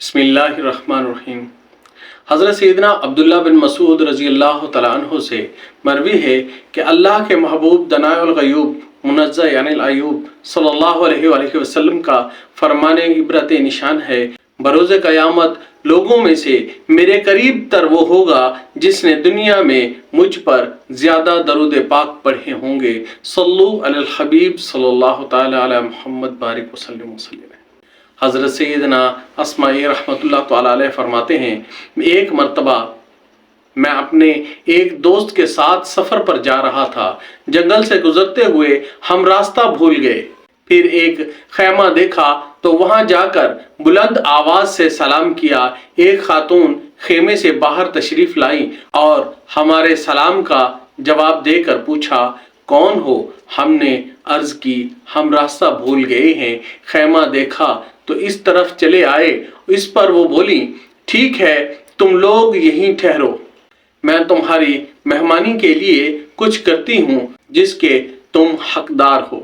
بسم اللہ الرحمن الرحیم۔ حضرت سیدنا عبداللہ بن مسعود رضی اللہ تعالیٰ عنہ سے مروی ہے کہ اللہ کے محبوب دنائے الغیوب منزہ یعنی العیوب صلی اللہ علیہ وآلہ وسلم کا فرمان عبرت نشان ہے، بروز قیامت لوگوں میں سے میرے قریب تر وہ ہوگا جس نے دنیا میں مجھ پر زیادہ درود پاک پڑھے ہوں گے۔ صلو علی الحبیب صلی اللہ تعالیٰ علی محمد بارک وسلم وسلم۔ حضرت سیدنا اسماعی رحمۃ اللہ تعالیٰ علیہ فرماتے ہیں، ایک مرتبہ میں اپنے ایک دوست کے ساتھ سفر پر جا رہا تھا، جنگل سے گزرتے ہوئے ہم راستہ بھول گئے، پھر ایک خیمہ دیکھا تو وہاں جا کر بلند آواز سے سلام کیا۔ ایک خاتون خیمے سے باہر تشریف لائی اور ہمارے سلام کا جواب دے کر پوچھا، کون ہو؟ ہم نے عرض کی، ہم راستہ بھول گئے ہیں، خیمہ دیکھا تو اس طرف چلے آئے۔ اس پر وہ بولی، ٹھیک ہے تم لوگ یہیں ٹھہرو، میں تمہاری مہمانی کے لیے کچھ کرتی ہوں جس کے تم حقدار ہو۔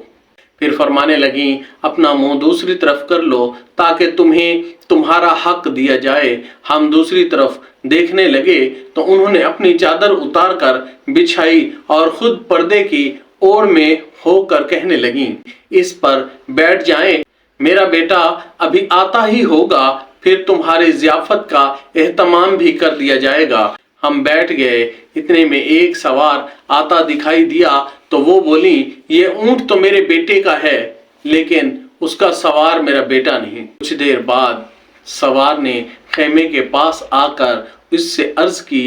پھر فرمانے لگیں، اپنا منہ دوسری طرف کر لو تاکہ تمہیں تمہارا حق دیا جائے۔ ہم دوسری طرف دیکھنے لگے تو انہوں نے اپنی چادر اتار کر بچھائی اور خود پردے کی اوڑ میں ہو کر کہنے لگیں، اس پر بیٹھ جائیں، میرا بیٹا ابھی آتا ہی ہوگا، پھر تمہاری ضیافت کا اہتمام بھی کر دیا جائے گا۔ ہم بیٹھ گئے، اتنے میں ایک سوار آتا دکھائی دیا تو وہ بولی، یہ اونٹ تو میرے بیٹے کا ہے لیکن اس کا سوار میرا بیٹا نہیں۔ کچھ دیر بعد سوار نے خیمے کے پاس آ کر اس سے عرض کی،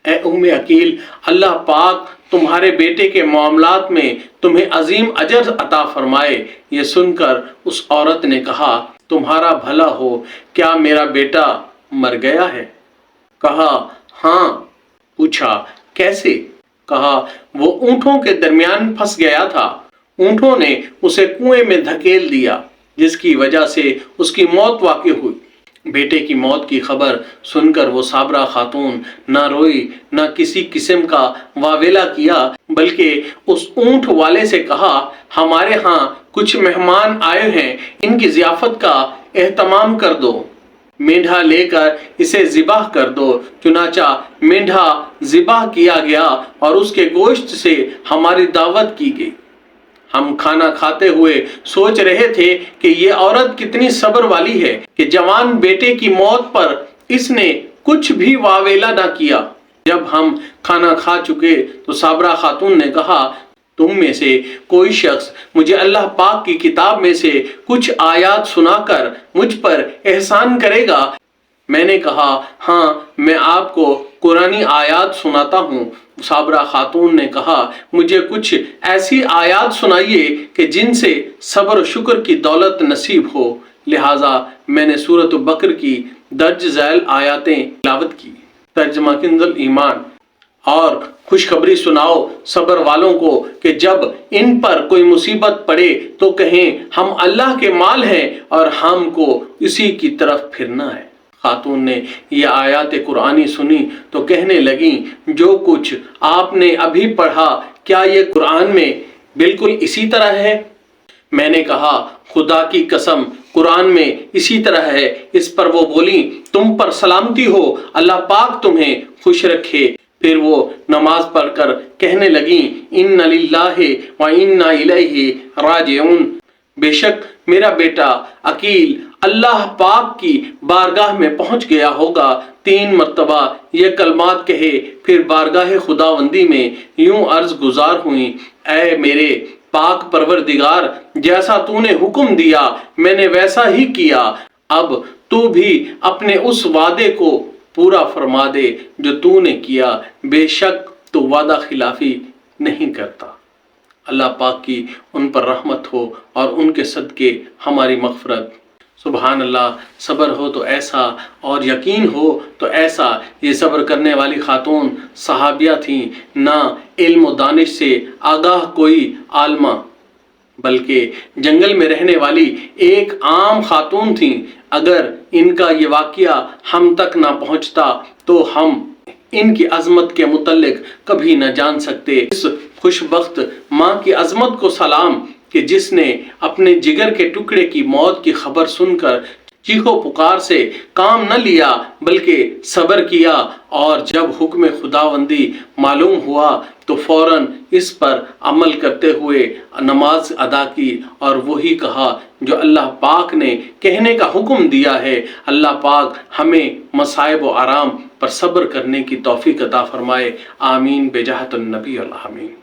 اے ام عقیل، اللہ پاک تمہارے بیٹے کے معاملات میں تمہیں عظیم اجر عطا فرمائے۔ یہ سن کر اس عورت نے کہا، تمہارا بھلا ہو، کیا میرا بیٹا مر گیا ہے؟ کہا، ہاں۔ پوچھا، کیسے؟ کہا، وہ اونٹوں کے درمیان پھنس گیا تھا، اونٹوں نے اسے کنویں میں دھکیل دیا جس کی وجہ سے اس کی موت واقع ہوئی۔ بیٹے کی موت کی خبر سن کر وہ صابرہ خاتون نہ روئی نہ کسی قسم کا واویلا کیا، بلکہ اس اونٹ والے سے کہا، ہمارے ہاں کچھ مہمان آئے ہیں، ان کی ضیافت کا اہتمام کر دو، مینڈھا لے کر اسے ذبح کر دو۔ چنانچہ مینڈھا ذبح کیا گیا اور اس کے گوشت سے ہماری دعوت کی گئی۔ ہم کھانا کھاتے ہوئے سوچ رہے تھے کہ یہ عورت کتنی صبر والی ہے کہ جوان بیٹے کی موت پر اس نے کچھ بھی واویلا نہ کیا۔ جب ہم کھانا کھا چکے تو صابرہ خاتون نے کہا، تم میں سے کوئی شخص مجھے اللہ پاک کی کتاب میں سے کچھ آیات سنا کر مجھ پر احسان کرے گا؟ میں نے کہا، ہاں، میں آپ کو قرآنی آیات سناتا ہوں۔ صابرہ خاتون نے کہا، مجھے کچھ ایسی آیات سنائیے کہ جن سے صبر و شکر کی دولت نصیب ہو۔ لہٰذا میں نے سورۃ بقرہ کی درج ذیل آیاتیں تلاوت کی۔ ترجمہ کنز ایمان۔ اور خوشخبری سناؤ صبر والوں کو کہ جب ان پر کوئی مصیبت پڑے تو کہیں، ہم اللہ کے مال ہیں اور ہم کو اسی کی طرف پھرنا ہے۔ خاتون نے یہ آیات قرآنی سنی تو کہنے لگیں، جو کچھ آپ نے ابھی پڑھا کیا یہ قرآن میں بالکل اسی طرح ہے؟ میں نے کہا، خدا کی قسم قرآن میں اسی طرح ہے۔ اس پر وہ بولی، تم پر سلامتی ہو، اللہ پاک تمہیں خوش رکھے۔ پھر وہ نماز پڑھ کر کہنے لگیں، ان للہ و انا الیہ راجعون، بے شک میرا بیٹا عقیل اللہ پاک کی بارگاہ میں پہنچ گیا ہوگا۔ 3 مرتبہ یہ کلمات کہے، پھر بارگاہ خداوندی میں یوں عرض گزار ہوئیں، اے میرے پاک پروردگار، جیسا تو نے حکم دیا میں نے ویسا ہی کیا، اب تو بھی اپنے اس وعدے کو پورا فرما دے جو تو نے کیا، بے شک تو وعدہ خلافی نہیں کرتا۔ اللہ پاک کی ان پر رحمت ہو اور ان کے صدقے ہماری مغفرت۔ سبحان اللہ، صبر ہو تو ایسا اور یقین ہو تو ایسا۔ یہ صبر کرنے والی خاتون صحابیہ تھیں، نہ علم و دانش سے آگاہ کوئی عالمہ، بلکہ جنگل میں رہنے والی ایک عام خاتون تھیں۔ اگر ان کا یہ واقعہ ہم تک نہ پہنچتا تو ہم ان کی عظمت کے متعلق کبھی نہ جان سکتے۔ اس خوش بخت ماں کی عظمت کو سلام کہ جس نے اپنے جگر کے ٹکڑے کی موت کی خبر سن کر چیخو پکار سے کام نہ لیا بلکہ صبر کیا، اور جب حکم خداوندی معلوم ہوا تو فوراً اس پر عمل کرتے ہوئے نماز ادا کی، اور وہی کہا جو اللہ پاک نے کہنے کا حکم دیا ہے۔ اللہ پاک ہمیں مصائب و آرام پر صبر کرنے کی توفیق عطا فرمائے، آمین بجاہت النبی الامین۔